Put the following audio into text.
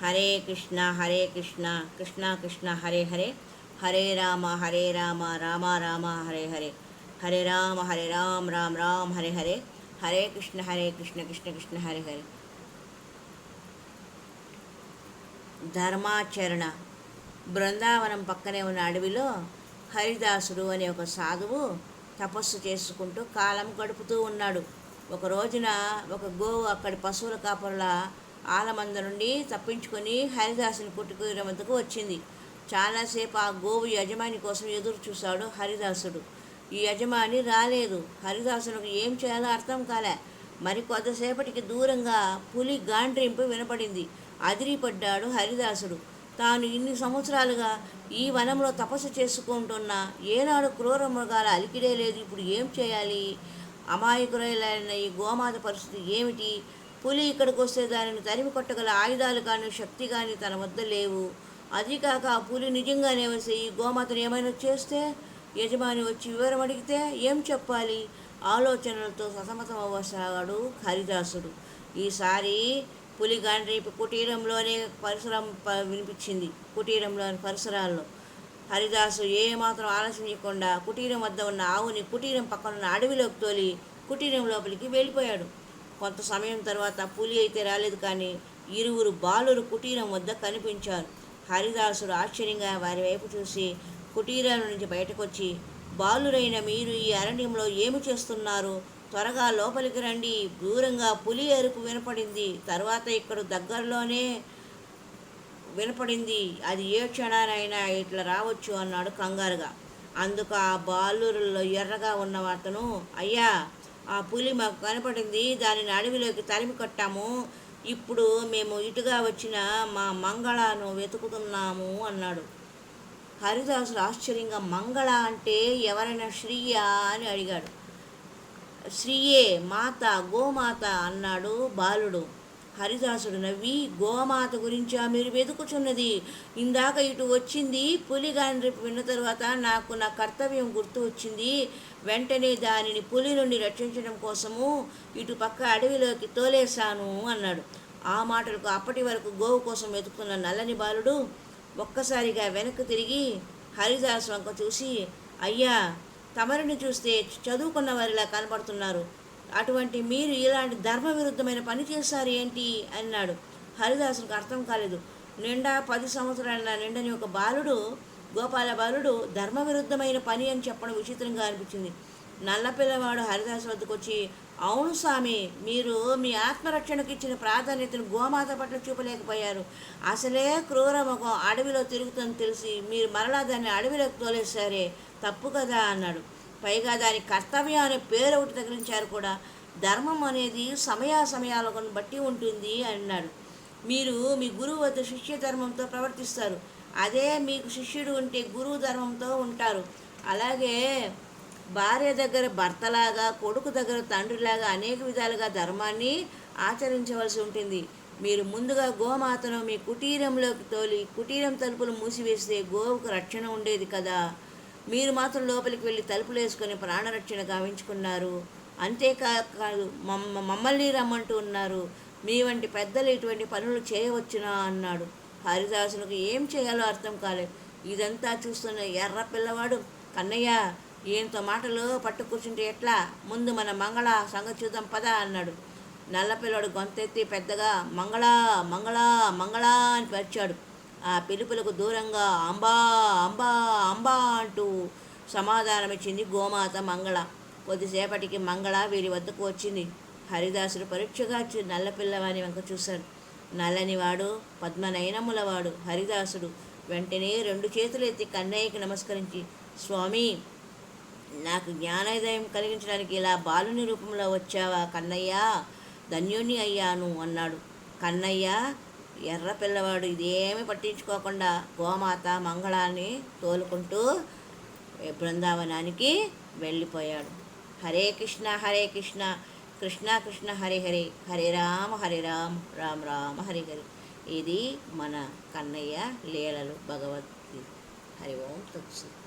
హరే కృష్ణ కృష్ణ కృష్ణ హరే హరే, హరే రామ రామ రామ హరే హరే, హరే రామ రామ రామ హరే హరే, హరే కృష్ణ కృష్ణ కృష్ణ హరే హరే. ధర్మాచరణ. బృందావనం పక్కనే ఉన్న అడవిలో హరిదాసుడు అనే ఒక సాధువు తపస్సు చేసుకుంటూ కాలం గడుపుతూ ఉన్నాడు. ఒక రోజున ఒక గోవు అక్కడి పశువుల కాపరుల ఆలమంద నుండి తప్పించుకొని హరిదాసుని కుటీరం వద్దకు వచ్చింది. చాలాసేపు ఆ గోవు యజమాని కోసం ఎదురు చూశాడు హరిదాసుడు. ఈ యజమాని రాలేదు. హరిదాసునికి ఏం చేయాలో అర్థం కాలే. మరి కొద్దిసేపటికి దూరంగా పులి గాండ్రింపు వినపడింది. అదిరిపడ్డాడు హరిదాసుడు. తాను ఇన్ని సంవత్సరాలుగా ఈ వనంలో తపస్సు చేసుకుంటున్నా ఏనాడు క్రూర మృగాల అలికిడే లేదు. ఇప్పుడు ఏం చేయాలి? అమాయకురైన ఈ గోమాత పరిస్థితి ఏమిటి? పులి ఇక్కడికి వస్తే దానిని తరిమి కొట్టగల ఆయుధాలు కానీ శక్తి కానీ తన వద్ద లేవు. అది కాక ఆ పులి నిజంగానే వస్తే ఈ గోమాతను ఏమైనా చేస్తే, యజమాని వచ్చి వివరం అడిగితే ఏం చెప్పాలి? ఆలోచనలతో సతమతం అవ్వసాగాడు హరిదాసుడు. ఈసారి పులి గాండ్రేపు కుటీరంలోనే పరిసరం వినిపించింది. కుటీరంలోని పరిసరాల్లో హరిదాసు ఏమాత్రం ఆలస్యం చేయకుండా కుటీరం వద్ద ఉన్న ఆవుని కుటీరం పక్కనున్న అడవిలోకి తోలి కుటీరం లోపలికి వెళ్ళిపోయాడు. కొంత సమయం తర్వాత పులి అయితే రాలేదు, కానీ ఇరువురు బాలురు కుటీరం వద్ద కనిపించారు. హరిదాసుడు ఆశ్చర్యంగా వారి వైపు చూసి కుటీరం నుంచి బయటకు వచ్చి, బాలురైన మీరు ఈ అరణ్యంలో ఏమి చేస్తున్నారు? త్వరగా లోపలికి రండి. దూరంగా పులి అరుపు వినపడింది. తర్వాత ఇక్కడ దగ్గరలోనే వినపడింది. అది ఏ క్షణానైనా ఇట్లా రావచ్చు అన్నాడు కంగారుగా. అందుకు ఆ బాలురులో ఎర్రగా ఉన్న అతను, అయ్యా, ఆ పులి మాకు కనపడింది. దానిని అడవిలోకి తరిమి కొట్టాము. ఇప్పుడు మేము ఇటుగా వచ్చిన మా మంగళను వెతుకుతున్నాము అన్నాడు. హరిదాసుడు ఆశ్చర్యంగా, మంగళ అంటే ఎవరైనా శ్రీయా అని అడిగాడు. శ్రీయే, మాత, గోమాత అన్నాడు బాలుడు. హరిదాసుడు నవ్వి, గోమాత గురించా మీరు వెతుకుచున్నది? ఇందాక ఇటు వచ్చింది పులి గాండ్రింపు విన్న తరువాత నాకు నా కర్తవ్యం గుర్తు వచ్చింది. వెంటనే దానిని పులి నుండి రక్షించడం కోసము ఇటు పక్క అడవిలోకి తోలేశాను అన్నాడు. ఆ మాటలకు అప్పటి వరకు గోవు కోసం వెతుకుతున్న నల్లని బాలుడు ఒక్కసారిగా వెనక్కి తిరిగి హరిదాసు వంక చూసి, అయ్యా, తమరిని చూస్తే చదువుకున్న వారిలా కనపడుతున్నారు. అటువంటి మీరు ఇలాంటి ధర్మ విరుద్ధమైన పని చేశారు ఏంటి అన్నాడు. హరిదాసునికి అర్థం కాలేదు. నిండా 10 సంవత్సరాల నిండని ఒక బాలుడు, గోపాల బాలుడు ధర్మ విరుద్ధమైన పని అని చెప్పడం విచిత్రంగా అనిపించింది. నల్లపిల్లవాడు హరిదాసు వద్దకు వచ్చి, అవును స్వామి, మీరు మీ ఆత్మరక్షణకు ఇచ్చిన ప్రాధాన్యతను గోమాత పట్ల చూపలేకపోయారు. అసలే క్రూర ముఖం అడవిలో తిరుగుతుందని తెలిసి మీరు మరలా దాన్ని అడవిలోకి తోలేశారే, తప్పు కదా అన్నాడు. పైగా దాని కర్తవ్యం అనే పేరు ఒకటి తగిలించారు కూడా. ధర్మం అనేది సమయాలను బట్టి ఉంటుంది అన్నాడు. మీరు మీ గురువు వద్ద శిష్య ధర్మంతో ప్రవర్తిస్తారు. అదే మీకు శిష్యుడు ఉంటే గురువు ధర్మంతో ఉంటారు. అలాగే భార్య దగ్గర భర్తలాగా, కొడుకు దగ్గర తండ్రిలాగా అనేక విధాలుగా ధర్మాన్ని ఆచరించవలసి ఉంటుంది. మీరు ముందుగా గోమాతను మీ కుటీరంలోకి తోలి కుటీరం తలుపులు మూసివేస్తే గోవుకు రక్షణ ఉండేది కదా. మీరు మాత్రం లోపలికి వెళ్ళి తలుపులు వేసుకొని ప్రాణరక్షణ గావించుకున్నారు. అంతేకాదు మమ్మల్ని రమ్మంటూ ఉన్నారు. మీ వంటి పెద్దలు ఇటువంటి పనులు చేయవచ్చునా అన్నాడు. హరిదాసునికి ఏం చేయాలో అర్థం కాలేదు. ఇదంతా చూస్తున్న ఎర్ర పిల్లవాడు, కన్నయ్య, ఈయనతో మాటలు పట్టు కూర్చుంటే ఎట్లా? ముందు మన మంగళ సంగతి చూద్దాం పద అన్నాడు. నల్లపిల్లవాడు గొంతెత్తి పెద్దగా మంగళ మంగళ మంగళ అని పరిచాడు. ఆ పిలుపులకు దూరంగా అంబా అంబా అంబా అంటూ సమాధానమిచ్చింది గోమాత మంగళ. కొద్దిసేపటికి మంగళ వీరి వద్దకు వచ్చింది. హరిదాసుడు పరీక్షగా నల్లపిల్లవాని వంక చూశాడు. నల్లనివాడు, పద్మనయనములవాడు హరిదాసుడు వెంటనే 2 చేతులు ఎత్తి కన్నయ్యకి నమస్కరించి, స్వామి, నాకు జ్ఞానోదయం కలిగించడానికి ఇలా బాలుని రూపంలో వచ్చావా కన్నయ్య? ధన్యుని అయ్యాను అన్నాడు. కన్నయ్య ఎర్ర పిల్లవాడు ఇదేమీ పట్టించుకోకుండా గోమాత మంగళాన్ని తోలుకుంటూ బృందావనానికి వెళ్ళిపోయాడు. హరే కృష్ణ కృష్ణ కృష్ణ హరే హరే, హరే రామ రామ రామ హరి హరి. ఇది మన కన్నయ్య లీలలు భగవద్గీత. హరి ఓం తత్సత్.